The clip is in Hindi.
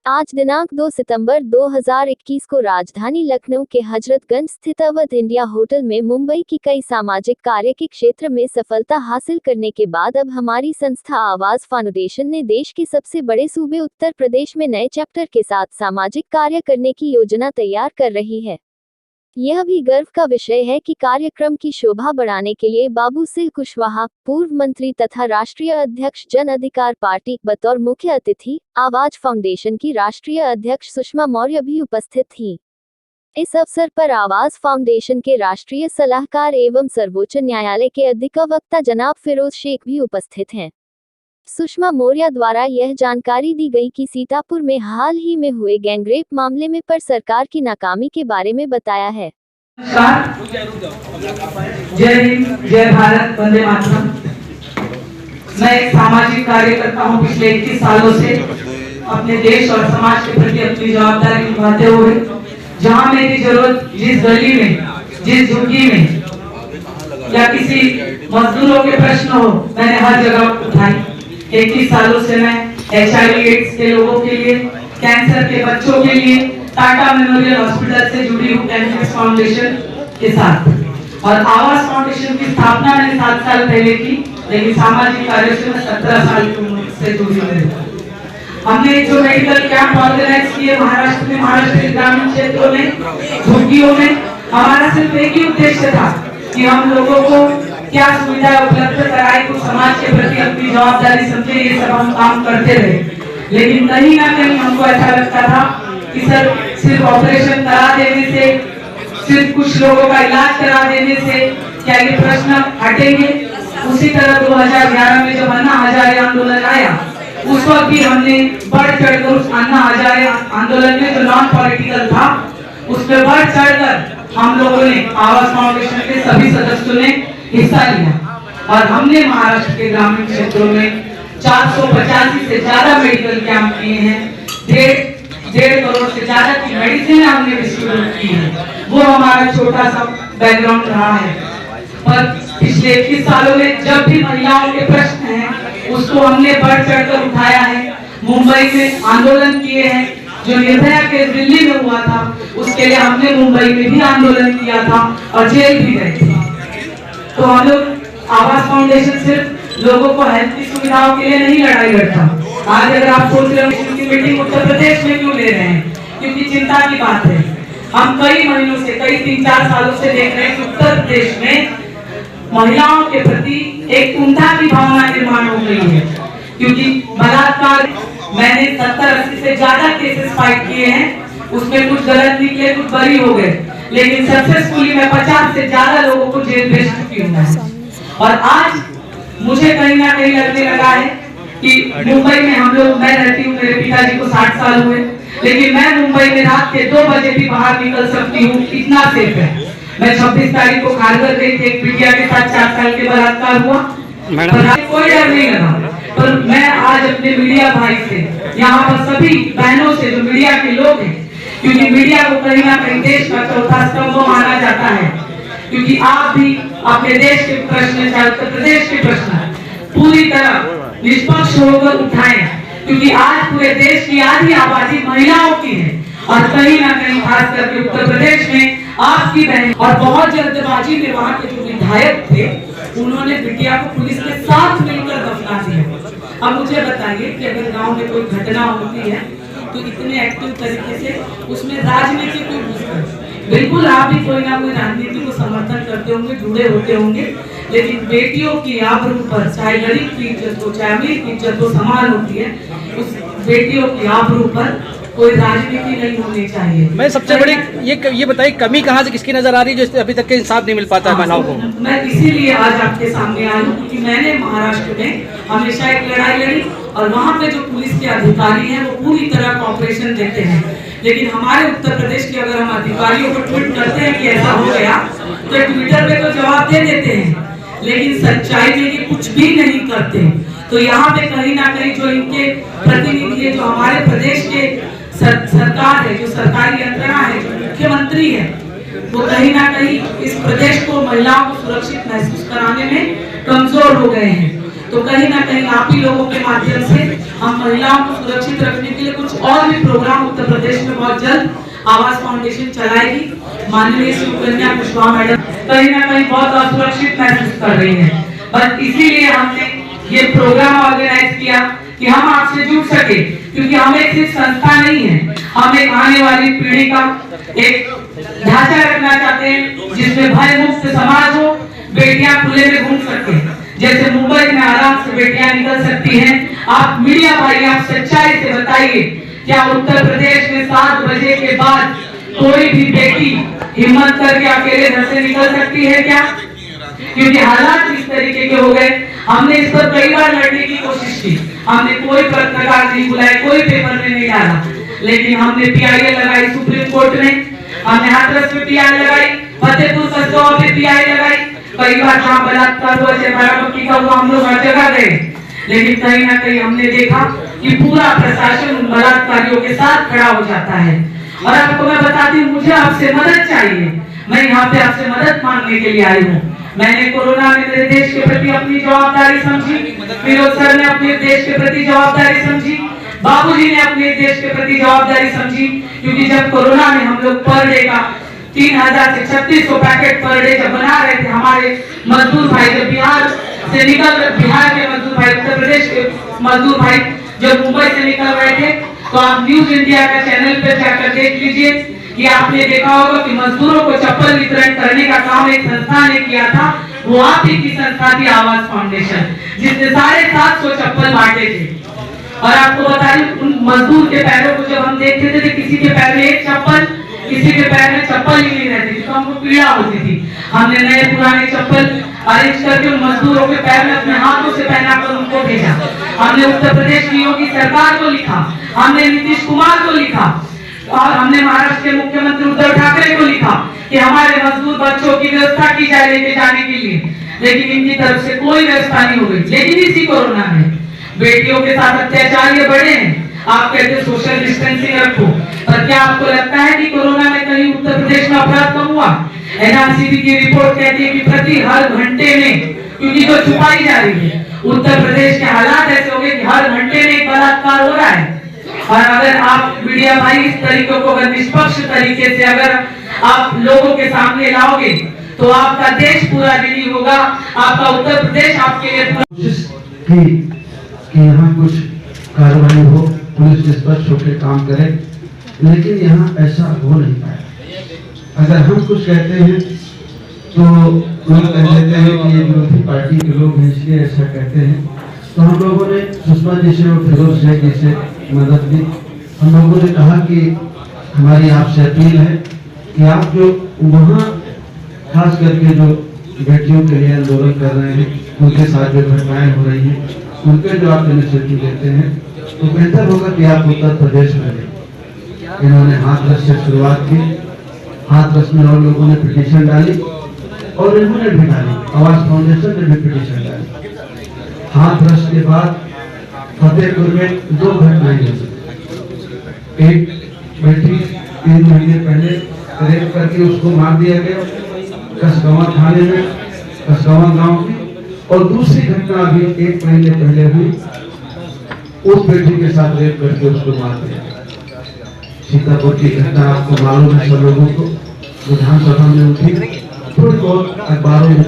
आज दिनांक 2 सितंबर 2021 को राजधानी लखनऊ के हजरतगंज स्थित अवध इंडिया होटल में मुंबई की कई सामाजिक कार्य के क्षेत्र में सफलता हासिल करने के बाद अब हमारी संस्था आवाज फाउंडेशन ने देश के सबसे बड़े सूबे उत्तर प्रदेश में नए चैप्टर के साथ सामाजिक कार्य करने की योजना तैयार कर रही है। यह भी गर्व का विषय है कि कार्यक्रम की शोभा बढ़ाने के लिए बाबू सिंह कुशवाहा, पूर्व मंत्री तथा राष्ट्रीय अध्यक्ष जन अधिकार पार्टी, बतौर मुख्य अतिथि आवाज फाउंडेशन की राष्ट्रीय अध्यक्ष सुषमा मौर्य भी उपस्थित थीं। इस अवसर पर आवाज फाउंडेशन के राष्ट्रीय सलाहकार एवं सर्वोच्च न्यायालय के अधिवक्ता जनाब फिरोज शेख भी उपस्थित हैं। सुषमा मौर्य द्वारा यह जानकारी दी गई कि सीतापुर में हाल ही में हुए गैंगरेप मामले में पर सरकार की नाकामी के बारे में बताया है। जय हिंद, जय भारत, वंदे मातरम। मैं एक सामाजिक कार्यकर्ता हूँ। पिछले 21 सालों से अपने देश और समाज के प्रति अपनी जवाबदारी निभाते हुए जहाँ मेरी जरूरत, जिस गली में, जिस झुग्गी में या किसी मजदूरों के प्रश्न हो, मैंने हर जगह उठाई। 21 सालों से मैं HIV एड्स के लोगों के लिए, कैंसर के बच्चों के लिए टाटा मेमोरियल हॉस्पिटल से जुड़ी हूँ कैंसर फाउंडेशन के साथ। और आवाज फाउंडेशन की स्थापना मैंने 7 साल पहले की, लेकिन सामाजिक कार्यों से मैं 17 साल की उम्र से जुड़ी हूँ। हमने जो मेडिकल कैंप ऑर्गेनाइज किए महाराष्ट्र में, महाराष्ट्र के ग्रामीण क्षेत्रों में, झुग्गियों में, हमारा सिर्फ एक ही उद्देश्य था कि हम लोगों को क्या सुविधा उपलब्ध कराई, तो समाज के प्रति अपनी जवाबदारी समझे, ये सब हम काम करते रहे। लेकिन कहीं ना कहीं हमको ऐसा लगता था कि सर सिर्फ ऑपरेशन करा देने से, सिर्फ कुछ लोगों का इलाज करा देने से क्या ये प्रश्न हटेंगे। उसी तरह 2011 में जब अन्ना हजारे आंदोलन आया, उस वक्त भी हमने बढ़ चढ़कर उस अन्ना हजारे आंदोलन में जो नॉन पॉलिटिकल था, उसमें बढ़ चढ़कर हम लोगों ने, आवाज फाउंडेशन के सभी सदस्यों ने हिस्सा लिया। और हमने महाराष्ट्र के ग्रामीण क्षेत्रों में 485 से ज्यादा मेडिकल कैंप किए हैं। 1.5 करोड़ से ज्यादा की मेडिसिन हमने डिस्ट्रीब्यूट की है। वो हमारा छोटा सा बैकग्राउंड रहा है। पर पिछले 21 सालों में जब भी महिलाओं के प्रश्न हैं, उसको हमने बढ़ चढ़कर उठाया है। मुंबई में आंदोलन किए हैं। जो निर्भया केस दिल्ली में हुआ था, उसके लिए हमने मुंबई में भी आंदोलन किया था और जेल भी गए थे। तो हम लोग आवाज फाउंडेशन सिर्फ लोगों को हेल्थ की सुविधाओं के लिए नहीं लड़ाई लड़ता। आज अगर आप सोच रहे हो कि मीटिंग उत्तर प्रदेश में क्यों ले रहे हैं, क्योंकि चिंता की बात है। हम कई महीनों से, कई 3-4 सालों से देख रहे हैं कि उत्तर प्रदेश में महिलाओं के प्रति एक कुंठा की भावना निर्माण हो गई है। क्योंकि बलात्कार, मैंने 70-80 से ज्यादा केसेस फाइट किए हैं, उसमें कुछ गलत निकले, कुछ बरी हो गए, लेकिन सक्सेसफुली मैं 50 से ज्यादा लोगों को जेल भेज चुकी हूँ। और आज मुझे कहीं ना कहीं लगने लगा है कि मुंबई में हम लोग, मैं रहती हूँ, मेरे पिताजी को 60 साल हुए, लेकिन मैं मुंबई में रात के 2 बजे भी बाहर निकल सकती हूँ, इतना सेफ है। मैं 26 तारीख को खारघर गई थी, एक बिटिया के साथ 4 साल के बलात्कार हुआ, कोई डर नहीं लगा। पर मैं आज अपने मीडिया भाई से, यहाँ पर सभी बहनों से, जो मीडिया के लोग हैं, क्योंकि मीडिया को कहीं ना कहीं देश का चौथा स्तंभ माना जाता है, क्योंकि आप भी अपने देश के प्रश्न, उत्तर प्रदेश के प्रश्न पूरी तरह निष्पक्ष होकर उठाएं, क्योंकि आज पूरे देश की आधी आबादी महिलाओं की है। और कहीं ना कहीं खास करके उत्तर प्रदेश में आपकी बहन, और बहुत जल्दबाजी में वहाँ के जो विधायक थे, उन्होंने बिटिया को पुलिस के साथ मिलकर दफना दिया। अब मुझे बताइए कि अगर गांव में कोई घटना होती है तो इतने एक्टिव तरीके से उसमें राजनीति क्यों घुसकर? बिल्कुल आप भी कोई ना कोई राजनीति को समर्थन करते होंगे, जुड़े होते होंगे, लेकिन बेटियों की आबरू पर, चाहे गरीब की इज्जत हो, चाहे अमीर की इज्जत हो, समान होती है। उस बेटियों की आबरू पर कोई राजनीति नहीं होनी चाहिए। मैं सबसे बड़ी ये बताइए, कमी कहाँ से किसकी नजर आ रही है जो अभी तक के इंसाफ नहीं मिल पाता है महिलाओं को? मैं इसीलिए आज आपके सामने आई हूँ क्योंकि मैंने महाराष्ट्र में हमेशा एक लड़ाई लड़ी, और वहाँ पे जो पुलिस के अधिकारी हैं वो पूरी तरह कॉपरेशन देते हैं। लेकिन हमारे उत्तर प्रदेश के अगर हम अधिकारियों को ट्वीट करते हैं कि ऐसा हो गया, तो ट्विटर पे तो जवाब दे देते हैं, लेकिन सच्चाई में ये कुछ भी नहीं करते। तो यहाँ पे कहीं ना कहीं जो इनके प्रतिनिधि है, जो हमारे प्रदेश के सरकार है, जो सरकारी यंत्रणा है, जो मुख्यमंत्री है, वो कहीं ना कहीं इस प्रदेश को, महिलाओं को सुरक्षित महसूस कराने में कमजोर हो गए हैं। तो कहीं ना कहीं आप ही लोगों के माध्यम से हम महिलाओं को सुरक्षित रखने के लिए कुछ और भी प्रोग्राम उत्तर प्रदेश में बहुत जल्द आवास फाउंडेशन चलाएगी। माननीय सुकन्या पुष्पा मैडम कहीं ना कहीं बहुत असुरक्षित महसूस कर रही है, बस इसीलिए हमने ये प्रोग्राम ऑर्गेनाइज किया कि हम आपसे जुड़ सके, क्योंकि हम एक सिर्फ संस्था नहीं है, हम एक आने वाली पीढ़ी का एक ढांचा रखना चाहते हैं जिसमें भय मुक्त समाज हो, बेटियां खुले में घूम सके, जैसे मुंबई में आराम से बेटियां निकल सकती हैं। आप मीडिया भाई आप सच्चाई से बताइए, क्या उत्तर प्रदेश में 7 बजे के बाद कोई भी बेटी हिम्मत करके अकेले घर से निकल सकती है क्या? क्योंकि हालात इस तरीके के हो गए। हमने इस पर कई बार लड़ने की कोशिश की, हमने कोई पत्रकार नहीं बुलाए, कोई पेपर में नहीं डाला, लेकिन हमने पीआईए लगाई सुप्रीम कोर्ट में, हमने हाथरस में पीआई लगाई, फतेहपुर कसबा में पीआई लगाई, कई बार जहाँ बलात्कार हुआ बाराबंकी का हुआ हम लोग हर जगह गए, लेकिन कहीं ना कहीं हमने देखा कि पूरा प्रशासन उन बलात्कारियों के साथ खड़ा हो जाता है। और आपको मैं बताती हूँ, मुझे आपसे मदद चाहिए, मैं यहाँ पे आपसे मदद मांगने के लिए आई हूँ। मैंने कोरोना में मेरे देश के प्रति अपनी जवाबदारी समझी, विनोद सर ने अपने देश के प्रति जवाबदारी समझी, बाबूजी ने अपने देश के प्रति जवाबदारी समझी, क्योंकि जब कोरोना में हम लोग पर डे का 3000 से 3600 पैकेट पर डे जब बना रहे थे, हमारे मजदूर भाई जब बिहार के मजदूर भाई, उत्तर प्रदेश के मजदूर भाई जब मुंबई से निकल रहे थे, तो आप न्यूज इंडिया का चैनल पे जाकर देख लीजिए कि आपने देखा होगा कि मजदूरों को चप्पल वितरण करने का काम एक संस्था ने किया था, वो आप ही की संस्था थी आवास फाउंडेशन, जिसने 750 चप्पल बांटे थे। और आपको बता दें, उन मजदूर के पैरों को जब हम देखते थे, किसी के पैर में एक चप्पल, किसी के पैर में चप्पल ही नहीं रहती थी, तो हमको पीड़ा होती थी। हमने नए पुराने चप्पल अरेंज करके उन मजदूरों के पैर में अपने हाथों से पहनाकर उनको भेजा। हमने उत्तर प्रदेश की योगी सरकार को लिखा, हमने नीतीश कुमार को लिखा, और हमने महाराष्ट्र के मुख्यमंत्री उद्धव ठाकरे को लिखा कि हमारे मजदूर बच्चों की व्यवस्था की जाए लेके जाने के लिए, लेकिन इनकी तरफ से कोई व्यवस्था नहीं हो गई। लेकिन इसी कोरोना में बेटियों के साथ अत्याचार ये बढ़े हैं। आप कहते सोशल डिस्टेंसिंग रखो, पर क्या आपको लगता है कि कोरोना में कहीं उत्तर प्रदेश में अपराध कम हुआ? एनआरसीबी की रिपोर्ट कहती है कि प्रति हर घंटे में, क्योंकि जो छुपाई जा रही है, उत्तर प्रदेश के हालात ऐसे हो गए कि हर घंटे में एक बलात्कार हो रहा है। और अगर आप मीडिया भाई इस तरीके को अगर निष्पक्ष तरीके से अगर आप लोगों के सामने लाओगे, तो आपका देश पूरा रिलीव होगा, आपका उत्तर प्रदेश आपके लिए पूरा कि यहाँ कुछ कार्रवाई हो, पुलिस निष्पक्ष होकर काम करे, लेकिन यहाँ ऐसा हो नहीं पाया। अगर हम कुछ कहते हैं तो लोग कह देते हैं कि ये विरोधी पार्टी के लोग हैं इसलिए ऐसा कहते हैं। तो हम लोगों ने सुषमा जी से और फिरोज शेख जी से मदद ली। हम लोगों ने कहा कि हमारी आपसे अपील है कि आप जो वहाँ खास करके जो बेटियों के लिए आंदोलन कर रहे हैं, उनके साथ जो घटनाएं हो रही हैं, उनके जो आप इनिशिएटिव लेते हैं, तो बेहतर होगा कि आप उत्तर प्रदेश में लें। इन्होंने हाथरस से शुरुआत की, हाथरस में और लोगों ने पिटीशन डाली और इन्होंने भी डाली, आवास फाउंडेशन ने भी पिटीशन डाली। हाथरस के बाद फतेहपुर में 2 घटनाएं हुई। एक बेटी 3 महीने पहले रेप करके उसको मार दिया गया कसगांव थाने में, कसगांव गांव की, और दूसरी घटना अभी 1 महीने पहले हुई, उस बेटी के साथ रेप करके उसको मार दिया। सीतापुर की घटना आपको मालूम है सब लोगों को, विधानसभा में उठी, थोड़ी बहुत अखबारों में